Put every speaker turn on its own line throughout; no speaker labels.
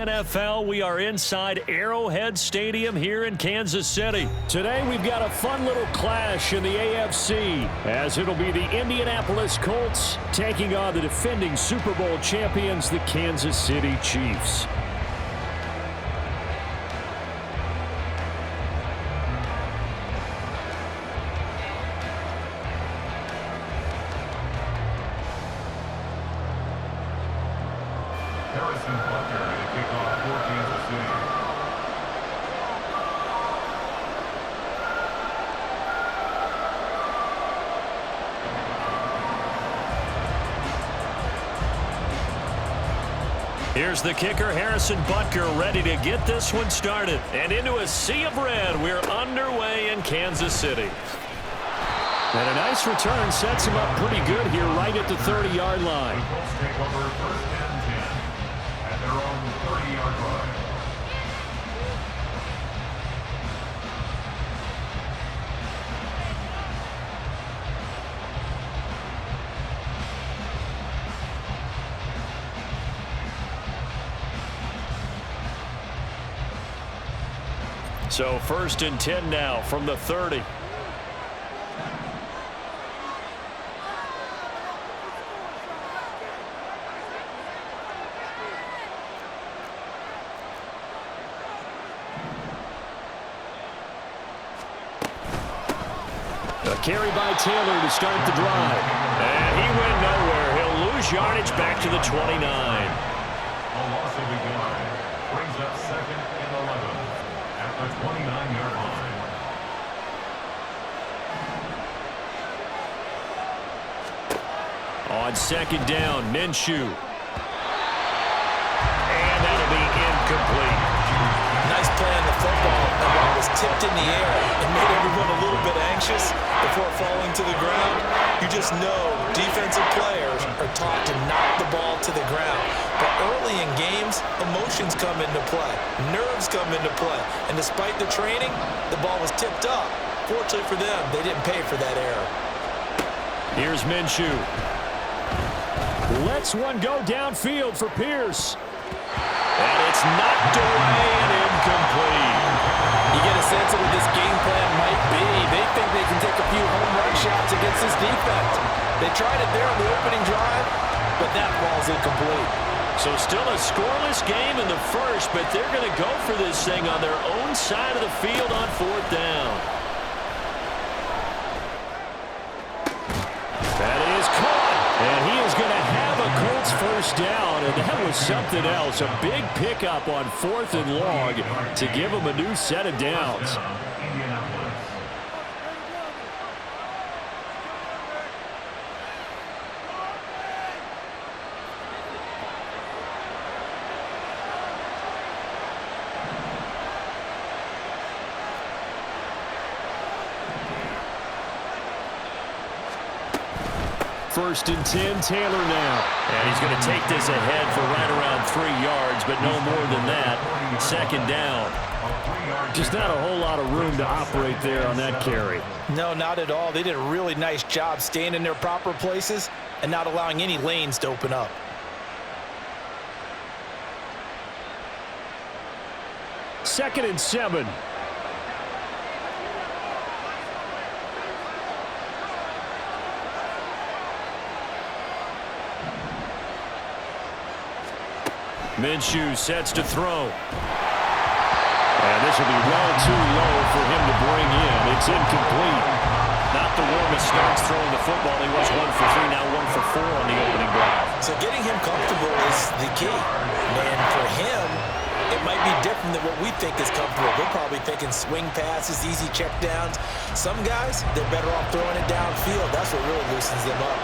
NFL, we are inside Arrowhead Stadium here in Kansas City. Today we've got a fun little clash in the AFC as it'll be the Indianapolis Colts taking on the defending Super Bowl champions, the Kansas City Chiefs. Here's the kicker, Harrison Butker, ready to get this one started. And into a sea of red, we're underway in Kansas City. And a nice return sets him up pretty good here right at the 30-yard line.
The Colts take over first and 10 at their own 30-yard line.
So first and 10 now from the 30. A carry by Taylor to start the drive. And he went nowhere. He'll lose yardage back to the 29.
A loss of a yard brings up second and 11 at the 29-yard line.
On second down, Minshew. And that'll be incomplete.
Nice play on the football. The ball was tipped in the air and made everyone a little bit anxious before falling to the ground. You just know defensive players are taught to knock the ball to the ground. But early in games, emotions come into play. Nerves come into play. And despite the training, the ball was tipped up. Fortunately for them, they didn't pay for that error.
Here's Minshew. Lets one go downfield for Pierce. And it's knocked away and incomplete.
You get a sense of what this game plan might be. They think they can take a few home run shots against this defense. They tried it there on the opening drive, but that ball's incomplete.
So still a scoreless game in the first, but they're going to go for this thing on their own side of the field on fourth down. That is caught. And he is going to have a Colts first down, and that was something else. A big pickup on fourth and long to give him a new set of downs. First and 10, Taylor now. And he's going to take this ahead for right around 3 yards, but no more than that. Second down. Just not a whole lot of room to operate there on that carry.
No, not at all. They did a really nice job staying in their proper places and not allowing any lanes to open up.
Second and 7. Minshew sets to throw. And this will be well too low for him to bring in. It's incomplete. Not the warmest starts throwing the football. He was 1 for 3, now 1 for 4 on the opening drive.
So getting him comfortable is the key. And for him, it might be different than what we think is comfortable. They're probably thinking swing passes, easy check downs. Some guys, they're better off throwing it downfield. That's what really loosens them up.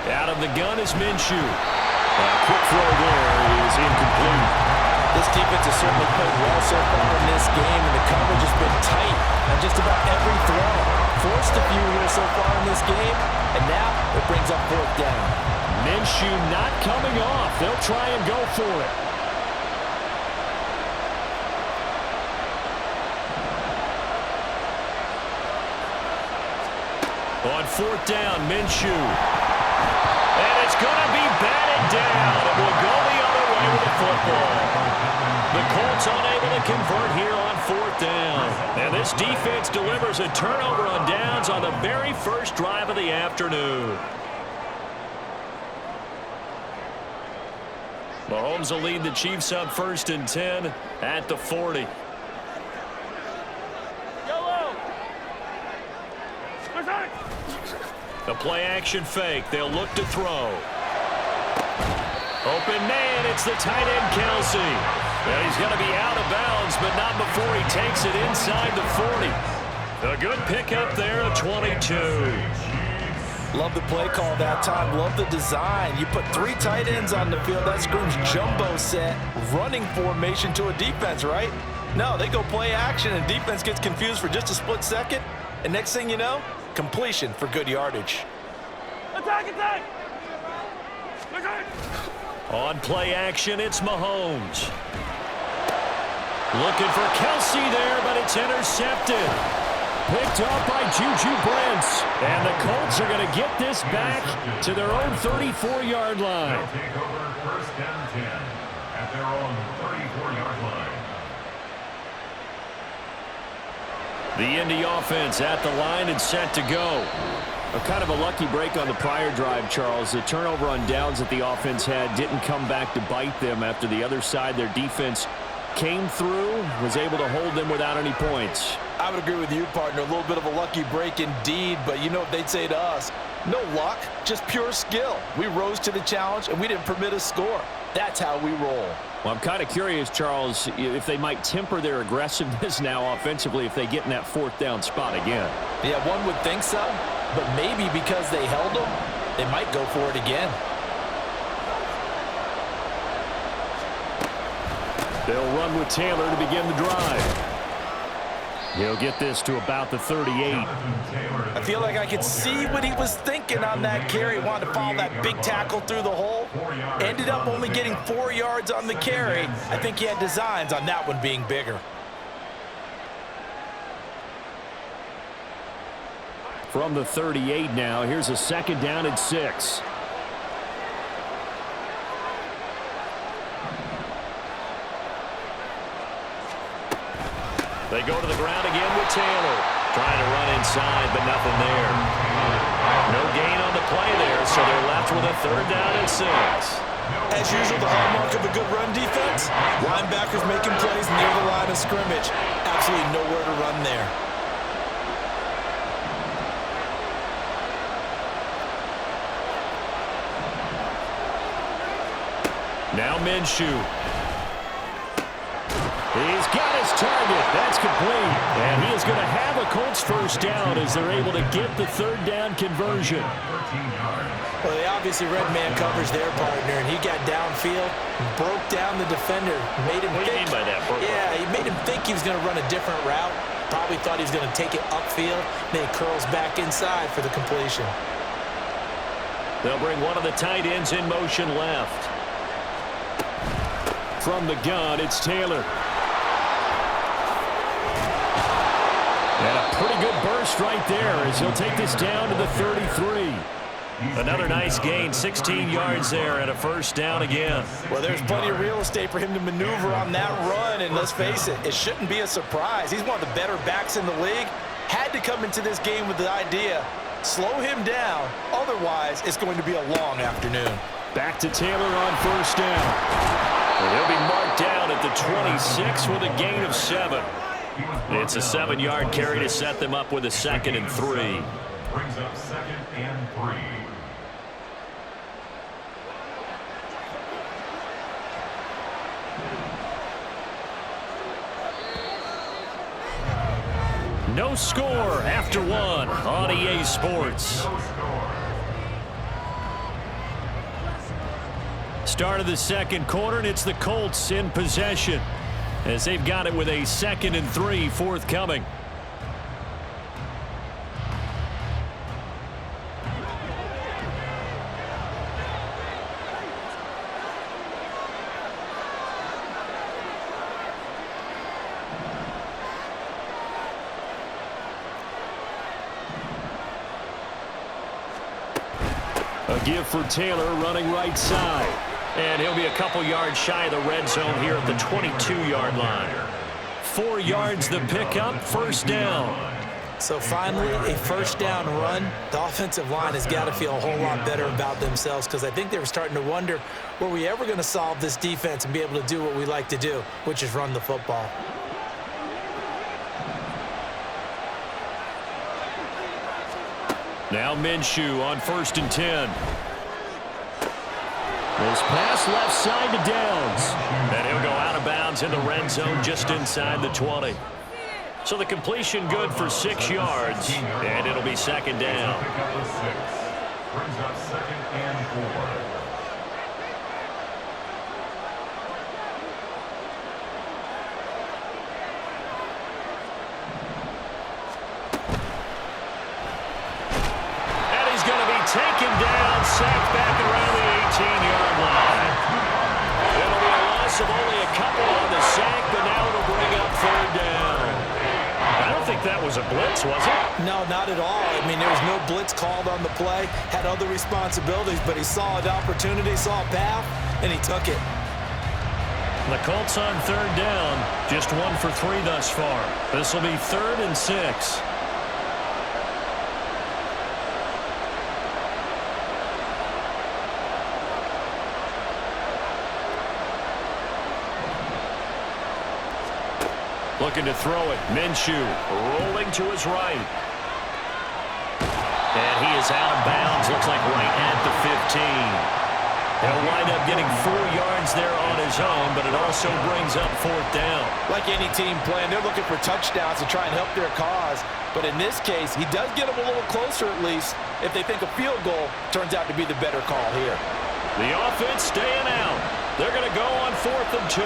Out of the gun is Minshew. A quick throw there is incomplete.
This defense has certainly played well so far in this game, and the coverage has been tight on just about every throw. Forced a few here so far in this game, and now it brings up fourth down.
Minshew not coming off. They'll try and go for it. On fourth down, Minshew. And it's going to be batted down. It will go the other way with the football. The Colts unable to convert here on fourth down. And this defense delivers a turnover on downs on the very first drive of the afternoon. Mahomes will lead the Chiefs up 1st and 10 at the 40. The play-action fake. They'll look to throw. Open man. It's the tight end, Kelsey. And he's going to be out of bounds, but not before he takes it inside the 40. A good pickup there of 22.
Love the play call that time. Love the design. You put 3 tight ends on the field. That screams jumbo set, running formation to a defense, right? No, they go play action, and defense gets confused for just a split second. And next thing you know, completion for good yardage.
Attack, attack!
On play action, it's Mahomes. Looking for Kelsey there, but it's intercepted. Picked up by Juju Brents. And the Colts are going to get this back to their own 34-yard line.
They'll take over 1st and 10 at their own 34-yard line.
The Indy offense at the line and set to go. A kind of a lucky break on the prior drive, Charles. The turnover on downs that the offense had didn't come back to bite them after the other side. Their defense came through, was able to hold them without any points.
I would agree with you, partner. A little bit of a lucky break indeed, but you know what they'd say to us? No luck, just pure skill. We rose to the challenge, and we didn't permit a score. That's how we roll.
Well, I'm kind of curious, Charles, if they might temper their aggressiveness now offensively if they get in that 4th down spot again.
Yeah, one would think so, but maybe because they held them, they might go for it again.
They'll run with Taylor to begin the drive. He'll get this to about the 38.
I feel like I could see what he was thinking on that carry. Wanted to follow that big tackle through the hole. Ended up only getting 4 yards on the carry. I think he had designs on that one being bigger.
From the 38 now, here's a 2nd down and 6. They go to the ground again with Taylor. Trying to run inside, but nothing there. No gain on the play there, so they're left with a 3rd down and 6.
As usual, the hallmark of a good run defense, linebackers making plays near the line of scrimmage. Absolutely nowhere to run there.
Now Minshew. He's got his target. That's complete. And he is going to have a Colts 1st down as they're able to get the 3rd down conversion.
Well, they obviously read man coverage their partner, and he got downfield, broke down the defender, made him
think. What do you mean by that, bro?
Yeah, he made him think he was going to run a different route. Probably thought he was going to take it upfield. Then he curls back inside for the completion.
They'll bring one of the tight ends in motion left. From the gun, it's Taylor. And a pretty good burst right there as he'll take this down to the 33. Another nice gain, 16 yards there and a 1st down again.
Well, there's plenty of real estate for him to maneuver on that run, and let's face it, it shouldn't be a surprise. He's one of the better backs in the league. Had to come into this game with the idea, slow him down, otherwise it's going to be a long afternoon.
Back to Taylor on 1st down. And he'll be marked down at the 26 with a gain of 7. It's a 7-yard carry to set them up with a 2nd and 3.
Brings up 2nd and 3.
No score after 1 on EA Sports.
No score.
Start of the 2nd quarter, and it's the Colts in possession as they've got it with a 2nd and 3 forthcoming. A give for Taylor running right side.
And he'll be a couple yards shy of the red zone here at the 22-yard line.
4 yards the pickup, first down.
So finally, a first down run. The offensive line has got to feel a whole lot better about themselves because I think they were starting to wonder, were we ever going to solve this defense and be able to do what we like to do, which is run the football.
Now Minshew on 1st and 10. This pass left side to Downs.
And he'll go out of bounds in the red zone just inside the 20. So the completion good for 6 yards, and it'll be second down.
Pickup of 6. Brings up 2nd and 4.
Taken down, sacked back around the 18-yard line. It'll be a loss of only a couple on the sack, but now it'll bring up 3rd down.
I don't think that was a blitz, was it?
No, not at all. I mean, there was no blitz called on the play, had other responsibilities, but he saw an opportunity, saw a path, and he took it.
The Colts on 3rd down, just 1 for 3 thus far. This will be 3rd and 6. Looking to throw it. Minshew rolling to his right.
And he is out of bounds. Looks like right at the 15. He'll wind up getting 4 yards there on his own, but it also brings up 4th down.
Like any team playing, they're looking for touchdowns to try and help their cause. But in this case, he does get them a little closer at least if they think a field goal turns out to be the better call here.
The offense staying out. They're going to go on 4th and 2.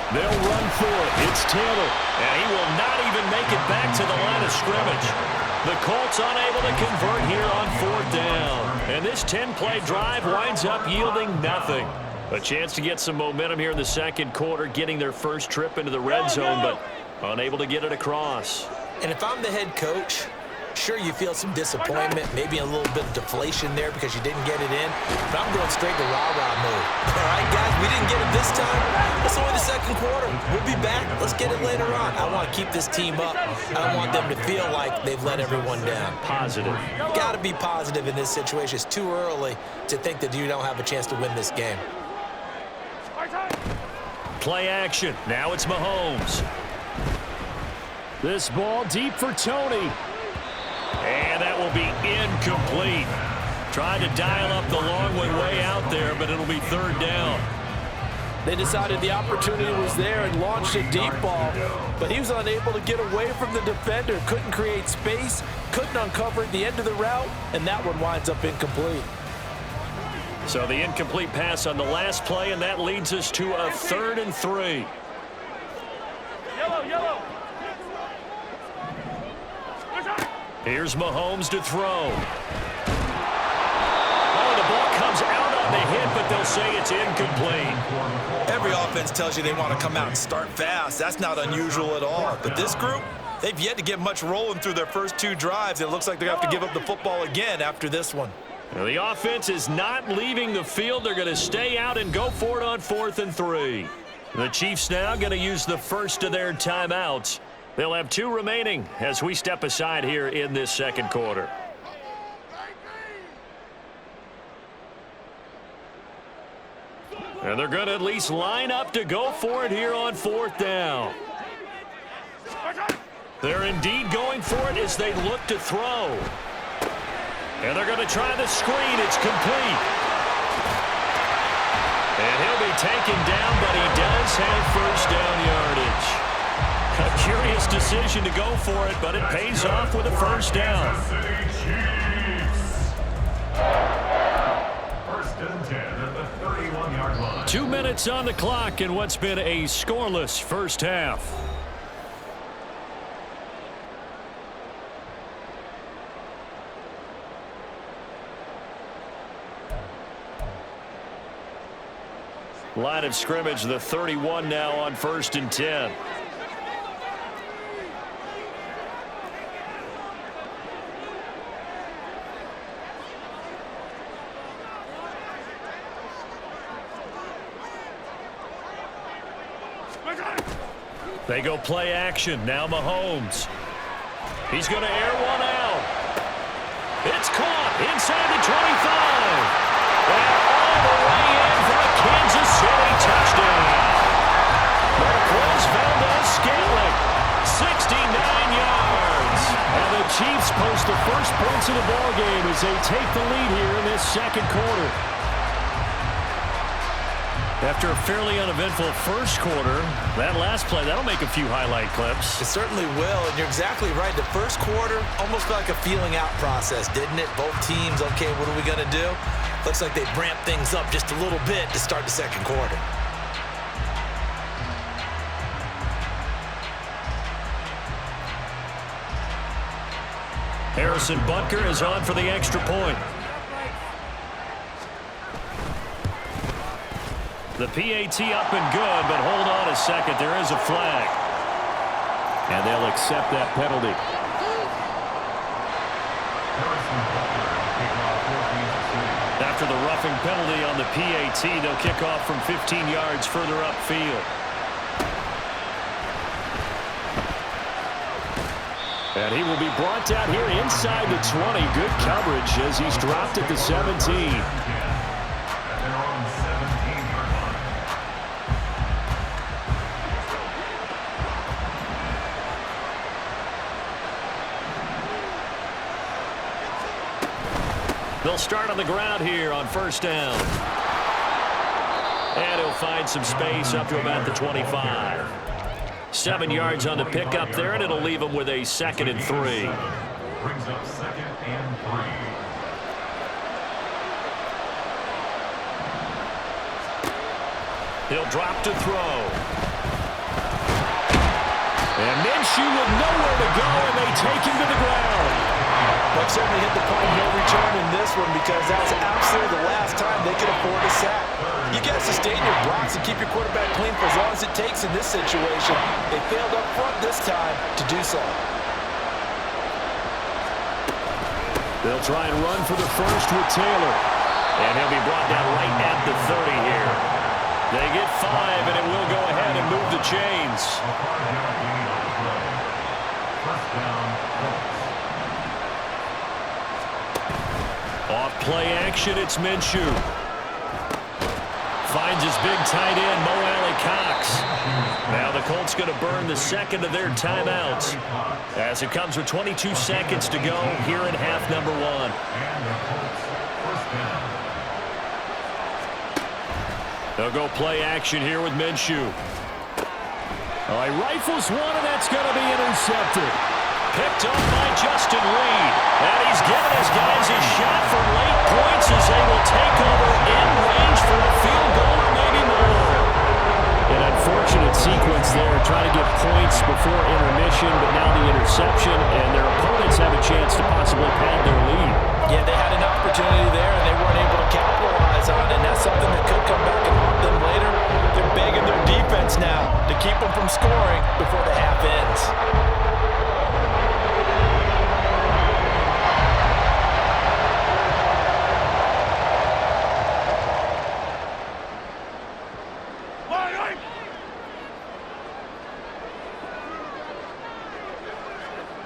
They'll run for it. It's Taylor.
And he will not even make it back to the line of scrimmage.
The Colts unable to convert here on 4th down. And this 10-play drive winds up yielding nothing. A chance to get some momentum here in the second quarter, getting their first trip into the red zone, but unable to get it across.
And if I'm the head coach, sure, you feel some disappointment, maybe a little bit of deflation there because you didn't get it in, but I'm going straight to rah-rah mode. All right, guys, we didn't get it this time. It's only the second quarter. We'll be back. Let's get it later on. I want to keep this team up. I don't want them to feel like they've let everyone down.
Positive.
Got to be positive in this situation. It's too early to think that you don't have a chance to win this game.
Play action. Now it's Mahomes. This ball deep for Tony.
And that will be incomplete.
Tried to dial up the long way out there, but it'll be 3rd down.
They decided the opportunity was there and launched a deep ball, but he was unable to get away from the defender, couldn't create space, couldn't uncover at the end of the route, and that one winds up incomplete.
So the incomplete pass on the last play, and that leads us to a 3rd and 3.
Yellow.
Here's Mahomes to throw. Oh, the ball comes out on the hit, but they'll say it's incomplete.
Every offense tells you they want to come out and start fast. That's not unusual at all. But this group, they've yet to get much rolling through their first 2 drives. It looks like they're going to have to give up the football again after this one.
Now, the offense is not leaving the field. They're going to stay out and go for it on 4th and 3. The Chiefs now going to use the first of their timeouts. They'll have 2 remaining as we step aside here in this second quarter. And they're going to at least line up to go for it here on 4th down. They're indeed going for it as they look to throw. And they're going to try the screen. It's complete. And he'll be taken down, but he does have first down yardage. A curious decision to go for it, but it pays off with a first down.
First and 10 at the 31-yard line.
2 minutes on the clock in what's been a scoreless first half. Line of scrimmage, the 31 now on 1st and 10. They go play action. Now Mahomes. He's going to air one out. It's caught inside the 25. And all the way in for a Kansas City touchdown. Marquez Valdez-Scantling, 69 yards. And the Chiefs post the first points of the ballgame as they take the lead here in this second quarter. After a fairly uneventful first quarter, that last play, that'll make a few highlight clips.
It certainly will, and you're exactly right. The first quarter, almost like a feeling out process, didn't it? Both teams, okay, what are we going to do? Looks like they ramped things up just a little bit to start the second quarter.
Harrison Butker is on for the extra point. The PAT up and good, but hold on a second. There is a flag. And they'll accept that penalty. After the roughing penalty on the PAT, they'll kick off from 15 yards further upfield. And he will be brought down here inside the 20. Good coverage as he's dropped at the 17. They'll start on the ground here on first down. And he'll find some space up to about the 25. 7 yards on the pickup there, and it'll leave him with a 2nd and 3.
Brings up 2nd and 3.
He'll drop to throw. And Minshew with nowhere to go, and they take him to the ground.
They'll certainly hit the point of no return in this one because that's absolutely the last time they can afford a sack. You got to sustain your blocks and keep your quarterback clean for as long as it takes in this situation. They failed up front this time to do so.
They'll try and run for the first with Taylor. And he'll be brought down right at the 30 here. They get 5, and it will go ahead and move the chains.
First down, Colts.
Off play action, it's Minshew. Finds his big tight end, Mo Alley-Cox. Now the Colts going to burn the second of their timeouts as it comes with 22 seconds to go here in half number 1.
And the Colts, first down.
They'll go play action here with Minshew. Oh, he rifles one, and that's going to be intercepted. Picked up by Justin Reed. And he's given his guys a shot for late points as they will take over in range for a field goal or maybe more. An unfortunate sequence there, trying to get points before intermission, but now the interception, and their opponents have a chance to possibly pad their lead.
Yeah, they had an opportunity there, and they weren't able to capitalize on it, and that's something that could come back and haunt them later. They're begging their defense now to keep them from scoring before the half ends.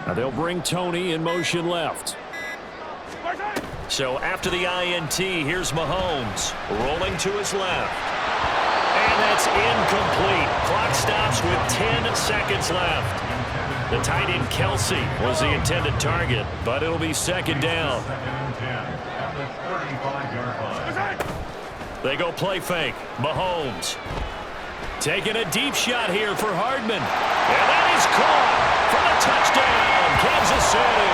Now they'll bring Tony in motion left. So after the INT, here's Mahomes rolling to his left. And that's incomplete. Clock stops with 10 seconds left. The tight end Kelsey was the intended target, but it'll be second down.
2nd and 10 at the 35-yard line.
They go play fake. Mahomes taking a deep shot here for Hardman. And that is caught for the touchdown, Kansas City.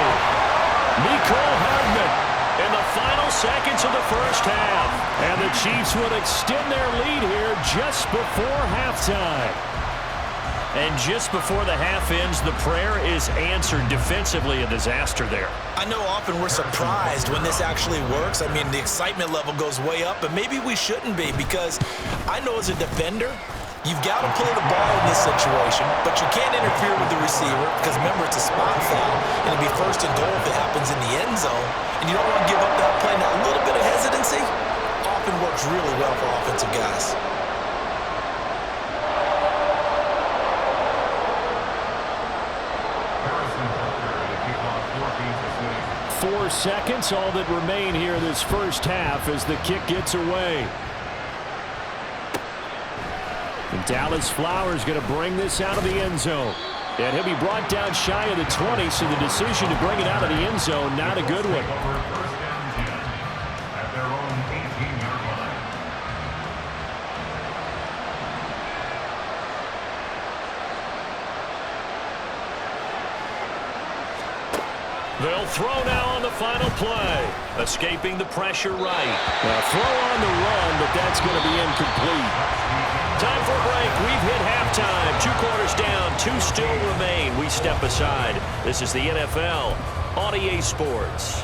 Mecole Hardman in the final seconds of the first half. And the Chiefs will extend their lead here just before halftime. And just before the half ends, the prayer is answered defensively. A disaster there.
I know often we're surprised when this actually works. I mean, the excitement level goes way up, but maybe we shouldn't be, because I know as a defender, you've got to play the ball in this situation, but you can't interfere with the receiver because, remember, it's a spot foul, and it'd be first and goal if it happens in the end zone, and you don't want to give up that play. Now, a little bit of hesitancy often works really well for offensive guys.
4 seconds, all that remain here in this first half as the kick gets away. And Dallas Flowers going to bring this out of the end zone. And he'll be brought down shy of the 20, so the decision to bring it out of the end zone, not a good one.
At their own 18-yard line.
They'll throw now on the final play. Escaping the pressure right. Now throw on the run, but that's going to be incomplete. Time for a break. We've hit halftime. 2 quarters down. 2 still remain. We step aside. This is the NFL on EA Sports.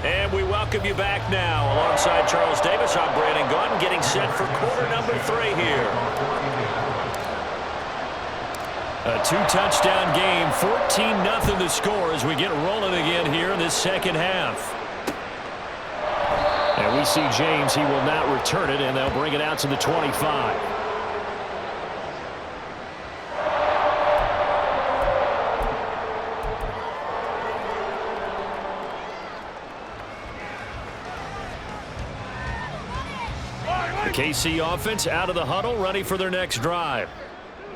And we welcome you back now. Alongside Charles Davis, I'm Brandon Gaudin, getting set for quarter number 3 here. A 2-touchdown game, 14-0 the score as we get rolling again here in this second half. And we see James, he will not return it, and they'll bring it out to the 25. The KC offense out of the huddle, ready for their next drive.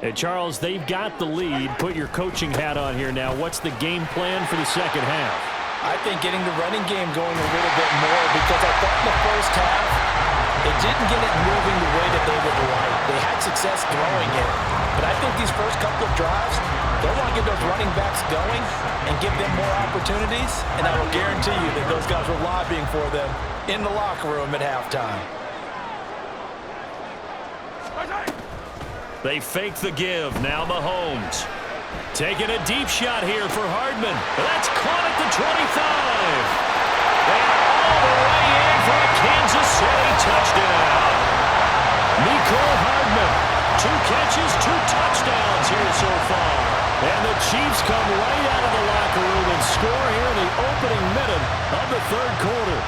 Hey, Charles, they've got the lead. Put your coaching hat on here now. What's the game plan for the second half?
I think getting the running game going a little bit more, because I thought in the first half, they didn't get it moving the way that they would like. They had success throwing it, but I think these first couple of drives, they'll want to get those running backs going and give them more opportunities, and I will guarantee you that those guys were lobbying for them in the locker room at halftime.
They fake the give. Now Mahomes. Taking a deep shot here for Hardman. That's caught at the 25. And all the way in for a Kansas City touchdown. Nicole Hardman. 2 catches, 2 touchdowns here so far. And the Chiefs come right out of the locker room and score here in the opening minute of the 3rd quarter.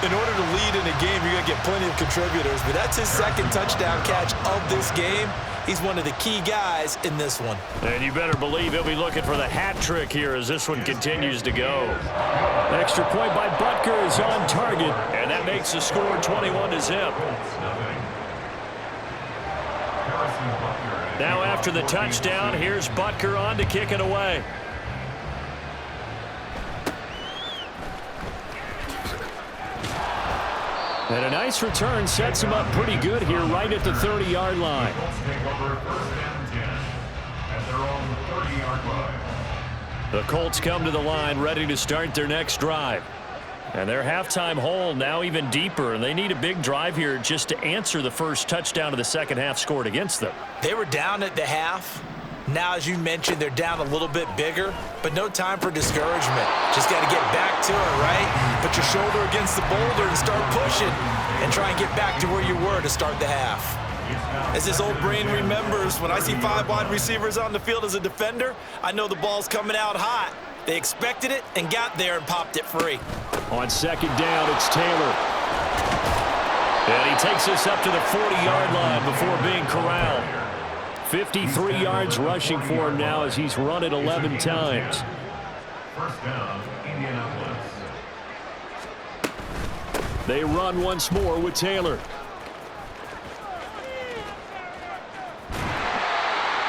In order to lead in a game, you're going to get plenty of contributors, but that's his 2nd touchdown catch of this game. He's one of the key guys in this one.
And you better believe he'll be looking for the hat trick here as this one continues to go. Extra point by Butker is on target, and that makes the score 21-0. Now after the touchdown, here's Butker on to kick it away. And a nice return sets him up pretty good here right at the 30-yard line. The Colts come to the line ready to start their next drive. And their halftime hole now even deeper, and they need a big drive here just to answer the first touchdown of the second half scored against them.
They were down at the half. Now, as you mentioned, they're down a little bit bigger, but no time for discouragement. Just got to get back to it, right? Put your shoulder against the boulder and start pushing and try and get back to where you were to start the half. As this old brain remembers, when I see 5 wide receivers on the field as a defender, I know the ball's coming out hot. They expected it and got there and popped it free.
On second down, it's Taylor. And he takes us up to the 40-yard line before being corralled. 53 yards rushing for him now as he's run it 11 times.
First down, Indianapolis.
They run once more with Taylor.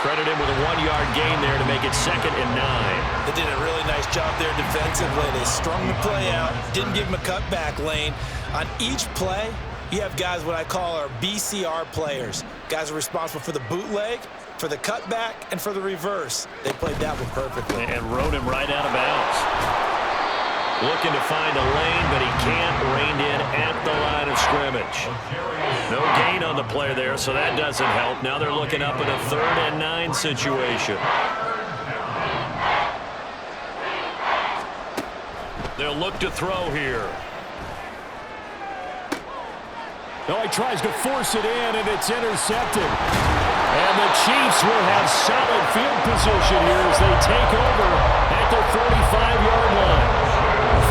Credit him with a 1-yard gain there to make it 2nd and 9.
They did a really nice job there defensively. They strung the play out, didn't give him a cutback lane. On each play, you have guys what I call our BCR players. Guys are responsible for the bootleg, for the cutback, and for the reverse. They played that one perfectly.
And rode him right out of bounds.
Looking to find a lane, but he can't rein in at the line of scrimmage. No gain on the play there, so that doesn't help. Now they're looking up at a 3rd and 9 situation. They'll look to throw here.
Oh, he tries to force it in, and it's intercepted. And the Chiefs will have solid field position here as they take over at their 45-yard line.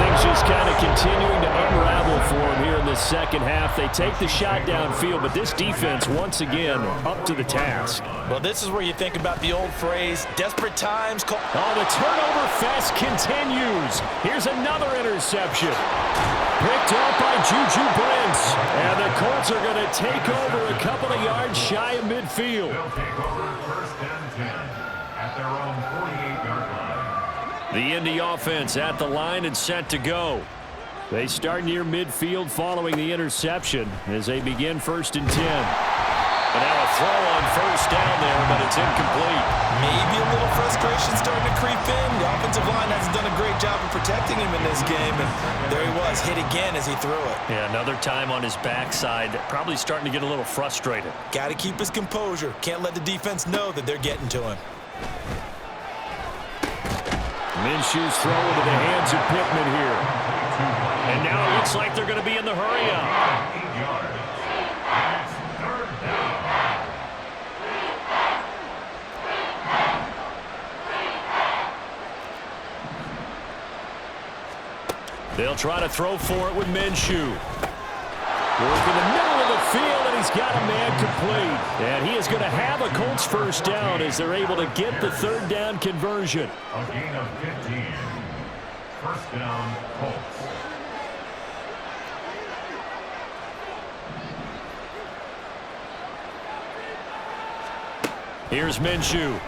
Things just kind of continuing to unravel for them here in the second half. They take the shot downfield, but this defense, once again, up to the task.
Well, this is where you think about the old phrase, desperate times.
Oh, the turnover fest continues. Here's another interception. Picked up by Juju Brents. And the Colts are going to take over a couple of yards shy of midfield.
They'll take over 1st and 10 at their own 48-yard line.
The Indy offense at the line and set to go. They start near midfield following the interception as they begin 1st and 10.
And now a throw on 1st down there, but it's incomplete.
Maybe a little frustration starting to creep in. The offensive line hasn't done a great job of protecting him in this game, and there he was, hit again as he threw it.
Yeah, another time on his backside, probably starting to get a little frustrated.
Got to keep his composure. Can't let the defense know that they're getting to him.
Minshew's throw into the hands of Pittman here.
And now it looks like they're going to be in the hurry-up.
8 yards. And it's 3rd down.
They'll try to throw for it with Minshew. Work in the middle of the field, and he's got a man complete. And he is going to have a Colts 1st down as they're able to get the 3rd down conversion.
A gain of 15. 1st down, Colts.
Here's Minshew.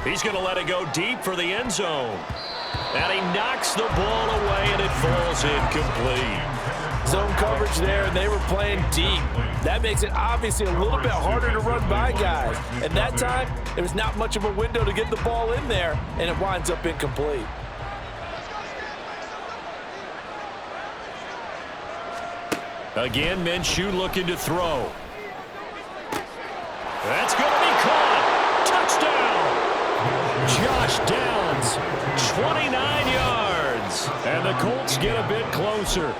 He's going to let it go deep for the end zone. And he knocks the ball away, and it falls incomplete.
Zone coverage there, and they were playing deep. That makes it obviously a little bit harder to run by guys. And that time, there was not much of a window to get the ball in there, and it winds up incomplete.
Again, Minshew looking to throw. That's going to be caught. Touchdown. Josh Downs, 29 yards. And the Colts get a bit closer.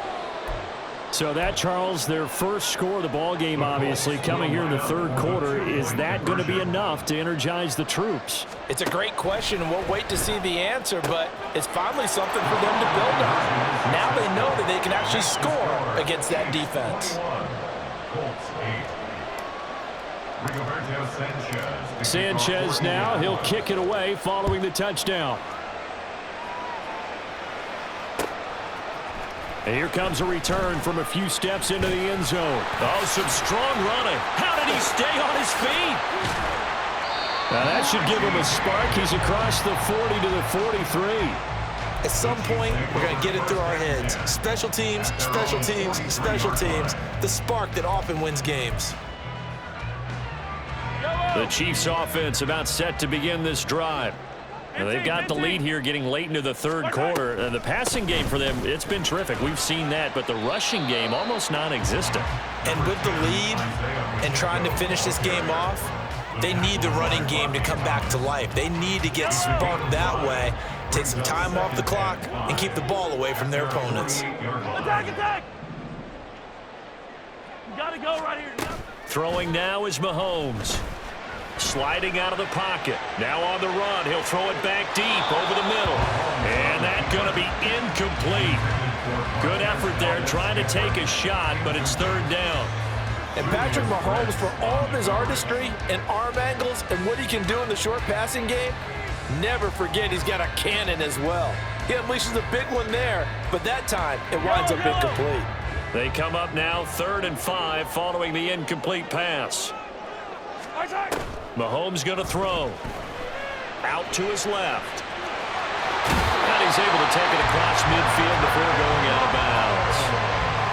So that, Charles, their first score of the ball game, obviously, coming here in the 3rd quarter. Is that going to be enough to energize the troops?
It's a great question, and we'll wait to see the answer, but it's finally something for them to build on. Now they know that they can actually score against that defense.
Sanchez now, he'll kick it away following the touchdown. And here comes a return from a few steps into the end zone.
Oh, some strong running. How did he stay on his feet?
Now that should give him a spark. He's across the 40 to the 43.
At some point, we're going to get it through our heads. Special teams, special teams, special teams. The spark that often wins games.
The Chiefs offense about set to begin this drive. Now they've got the lead here getting late into the 3rd quarter. The passing game for them, it's been terrific. We've seen that, but the rushing game almost non-existent.
And with the lead and trying to finish this game off, they need the running game to come back to life. They need to get sparked that way, take some time off the clock, and keep the ball away from their opponents.
Attack, attack! You gotta go right here.
Throwing now is Mahomes. Sliding out of the pocket. Now on the run. He'll throw it back deep over the middle. And that's going to be incomplete. Good effort there trying to take a shot, but it's 3rd down.
And Patrick Mahomes, for all of his artistry and arm angles and what he can do in the short passing game, never forget he's got a cannon as well. He unleashes a big one there, but that time it winds up incomplete.
They come up now 3rd and 5 following the incomplete pass. Mahomes going to throw. Out to his left. And he's able to take it across midfield before going out of bounds.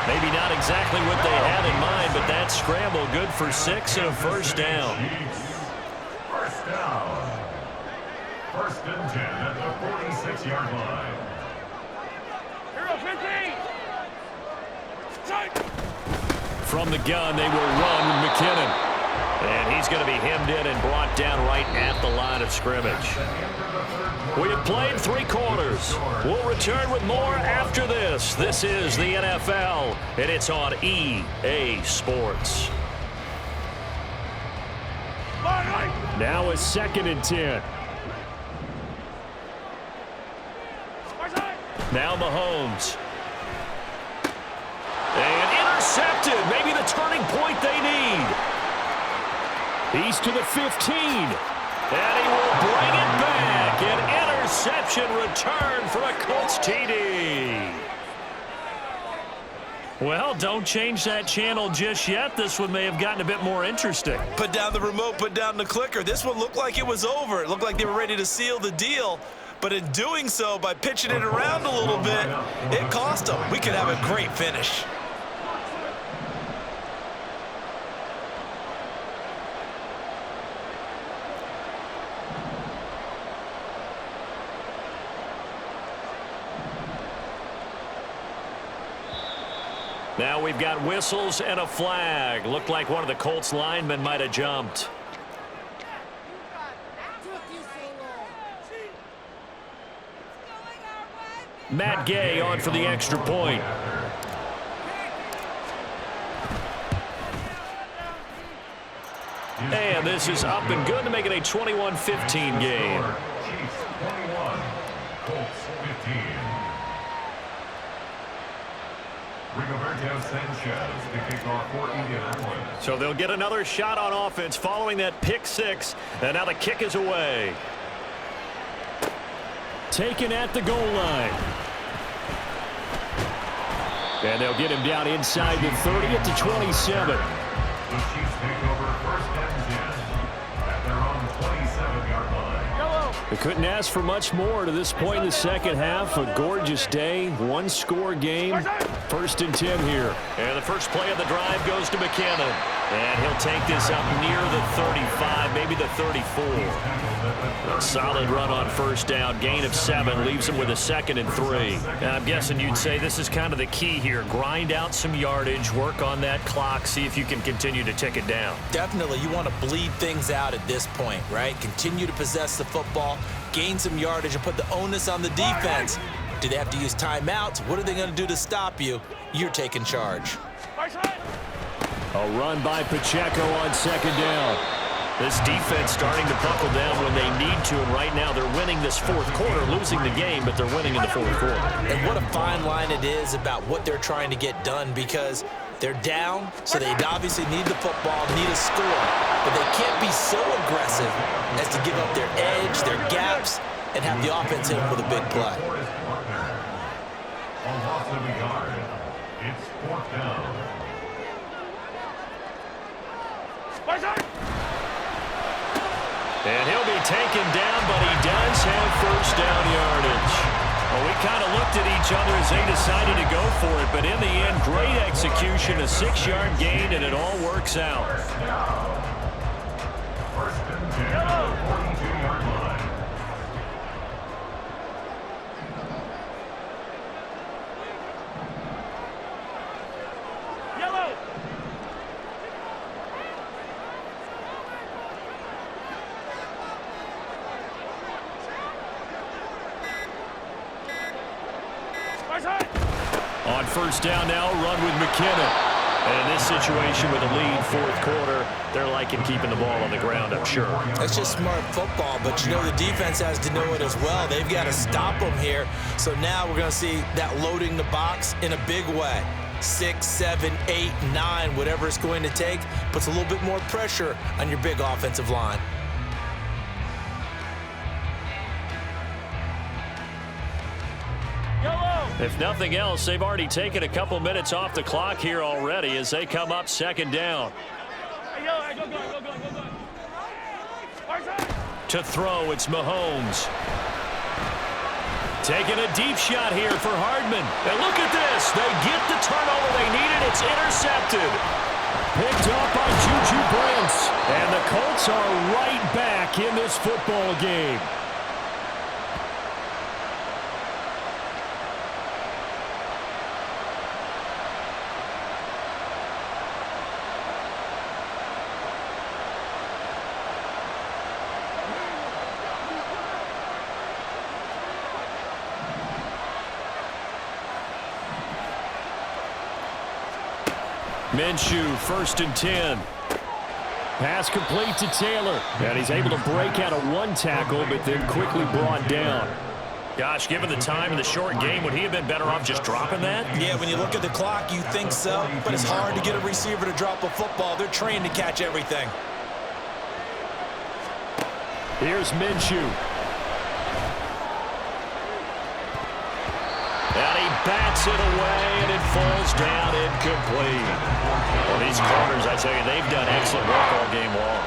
Maybe not exactly what they had in mind, but that scramble good for 6 and a 1st down.
1st down. 1st and 10 at the 46-yard line.
From the gun, they will run with McKinnon.
And he's going to be hemmed in and brought down right at the line of scrimmage. We have played 3 quarters. We'll return with more after this. This is the NFL, and it's on EA Sports.
Now a 2nd and 10. Now Mahomes.
And intercepted. Maybe the turning point they need.
He's to the 15.
And he will bring it back. An interception return for a Colts TD.
Well, don't change that channel just yet. This one may have gotten a bit more interesting.
Put down the remote, put down the clicker. This one looked like it was over. It looked like they were ready to seal the deal. But in doing so, by pitching it around a little bit, it cost them. We could have a great finish.
Now we've got whistles and a flag. Looked like one of the Colts linemen might have jumped. Matt Gay on for the extra point. And this is up and good to make it a 21-15 game.
Chiefs 21, Colts 15. Rigoberto Sanchez to kick off for Indianapolis.
So they'll get another shot on offense following that pick 6. And now the kick is away.
Taken at the goal line. And they'll get him down inside the 30 at the 27.
The Chiefs take over 1st and 10 at their own 27-yard line.
We couldn't ask for much more to this point in the second half. A gorgeous day, 1-score game. 1st and 10 here.
And the first play of the drive goes to McKinnon. And he'll take this up near the 35, maybe the 34. A solid run on 1st down. Gain of 7 leaves him with a 2nd and 3. And I'm guessing you'd say this is kind of the key here. Grind out some yardage, work on that clock, see if you can continue to tick it down.
Definitely, you want to bleed things out at this point, right? Continue to possess the football, gain some yardage, and put the onus on the defense. Do they have to use timeouts? What are they going to do to stop you? You're taking charge.
A run by Pacheco on 2nd down.
This defense starting to buckle down when they need to, and right now they're winning this 4th quarter, losing the game, but they're winning in the 4th quarter.
And what a fine line it is about what they're trying to get done, because they're down, so they obviously need the football, need a score, but they can't be so aggressive as to give up their edge, their gaps, and have the offense hit them with a big play.
On loss of a yard, it's 4th down.
And he'll be taken down, but he does have 1st down yardage. Well, we kind of looked at each other as they decided to go for it, but in the end, great execution, a 6-yard gain, and it all works out.
1st and 10, 42-yard line.
On 1st down now, run with McKinnon.
And in this situation with a lead 4th quarter, they're liking keeping the ball on the ground, I'm sure.
That's just smart football, but you know the defense has to know it as well. They've got to stop them here. So now we're going to see that loading the box in a big way. 6, 7, 8, 9, whatever it's going to take, puts a little bit more pressure on your big offensive line.
If nothing else, they've already taken a couple minutes off the clock here already as they come up 2nd down. To throw, it's Mahomes. Taking a deep shot here for Hardman. And look at this. They get the turnover they needed. It's intercepted.
Picked up by Juju Brents. And the Colts are right back in this football game. Minshew, 1st and 10. Pass complete to Taylor. And he's able to break out of one tackle, but then quickly brought down.
Gosh, given the time in the short game, would he have been better off just dropping that?
Yeah, when you look at the clock, you think so, but it's hard to get a receiver to drop a football. They're trained to catch everything.
Here's Minshew.
And he bats it away, and it falls down incomplete. Well, these corners, I tell you, they've done excellent work all game long.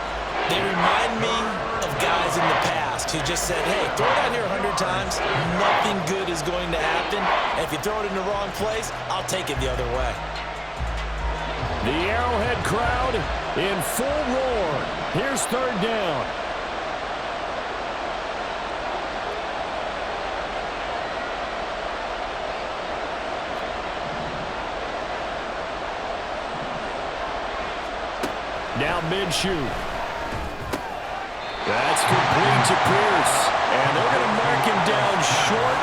They remind me of guys in the past who just said, hey, throw it out here 100 times, nothing good is going to happen. And if you throw it in the wrong place, I'll take it the other way.
The Arrowhead crowd in full roar. Here's 3rd down. Now Minshew. That's complete to Pierce. And they're going to mark him down short,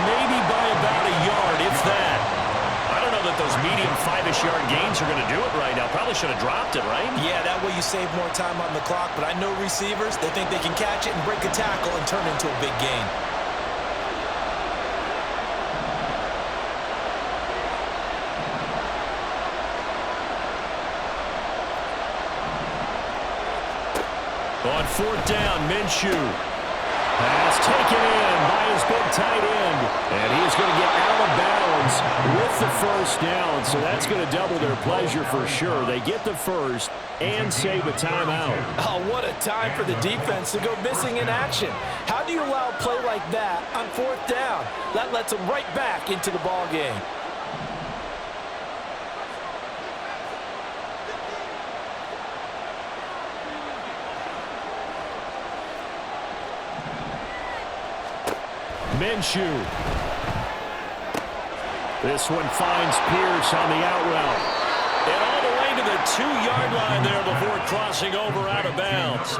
maybe by about a yard, if that.
I don't know that those medium 5-ish yard gains are going to do it right now. Probably should have dropped it, right?
Yeah, that way you save more time on the clock, but I know receivers, they think they can catch it and break a tackle and turn it into a big gain.
On 4th down, Minshew. Pass taken in by his big tight end. And he is going to get out of bounds with the 1st down. So that's going to double their pleasure for sure. They get the 1st and save a timeout.
Oh, what a time for the defense to go missing in action. How do you allow a play like that on 4th down? That lets them right back into the ball game.
Minshew. This one finds Pierce on the out route.
And all the way to the 2-yard line there before crossing over out of bounds.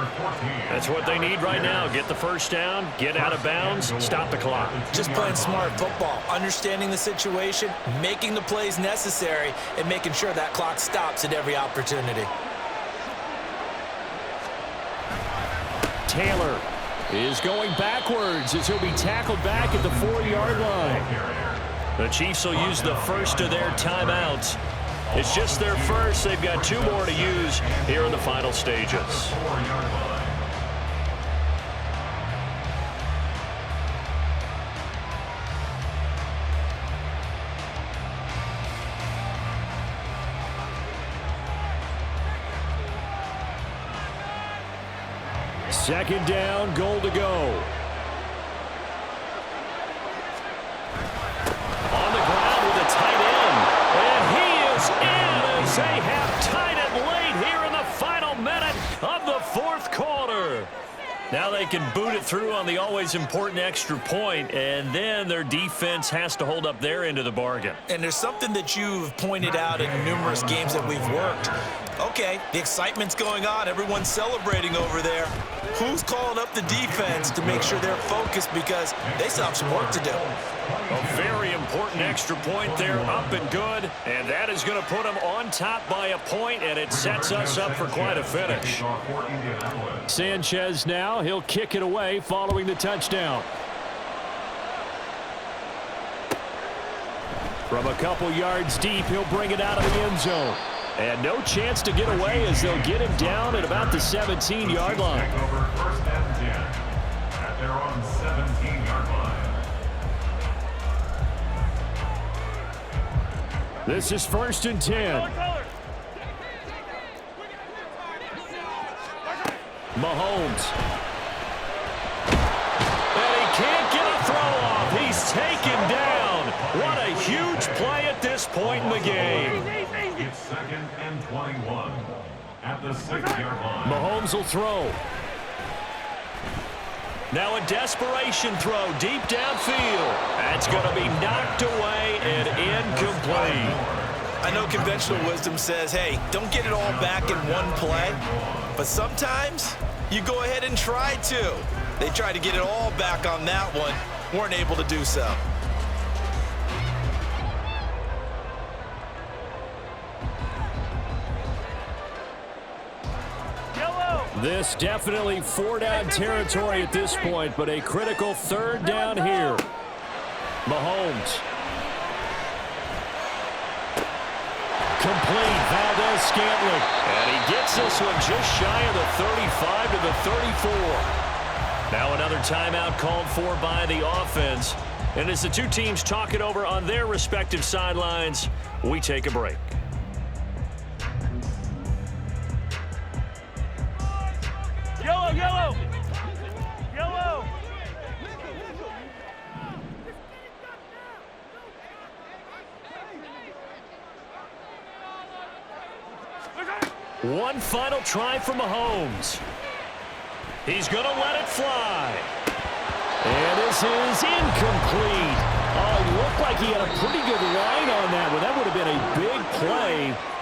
That's what they need right now. Get the 1st down, get out of bounds, stop the clock.
Just playing smart football, understanding the situation, making the plays necessary, and making sure that clock stops at every opportunity.
Taylor is going backwards as he'll be tackled back at the 4-yard line.
The Chiefs will use the 1st of their timeouts. It's just their 1st. They've got 2 more to use here in the final stages.
Second down, goal to go.
On the ground with a tight end. And he is in as they have tied it late here in the final minute of the 4th quarter. Now they can boot it through on the always important extra point, and then their defense has to hold up their end of the bargain.
And there's something that you've pointed out in numerous games that we've worked. Okay, the excitement's going on. Everyone's celebrating over there. Who's calling up the defense to make sure they're focused because they still have some work to do?
A very important extra point there, up and good, and that is going to put them on top by a point, and it sets us up for quite a finish.
Sanchez now, he'll kick it away following the touchdown. From a couple yards deep, he'll bring it out of the end zone. And no chance to get away as they'll get him down at about the 17-yard line.
Over 1st and 10 at their own 17-yard line.
This is 1st and 10. Mahomes.
And he can't get a throw off. He's taken down. What a huge play at this point in the game.
It's 2nd and 21 at the 6-yard line.
Mahomes will throw.
Now a desperation throw deep downfield. That's going to be knocked away and incomplete.
I know conventional wisdom says, hey, don't get it all back in one play. But sometimes you go ahead and try to. They tried to get it all back on that one. Weren't able to do so.
This definitely four-down territory at this point, but a critical third down here. Mahomes. Complete, Valdez-Scantling.
And he gets this one just shy of the 35 to the 34. Now another timeout called for by the offense. And as the two teams talk it over on their respective sidelines, we take a break.
Yellow, yellow. Yellow.
One final try for Mahomes. He's going to let it fly. And this is incomplete. Oh, it looked like he had a pretty good line on that one. That would have been a big play.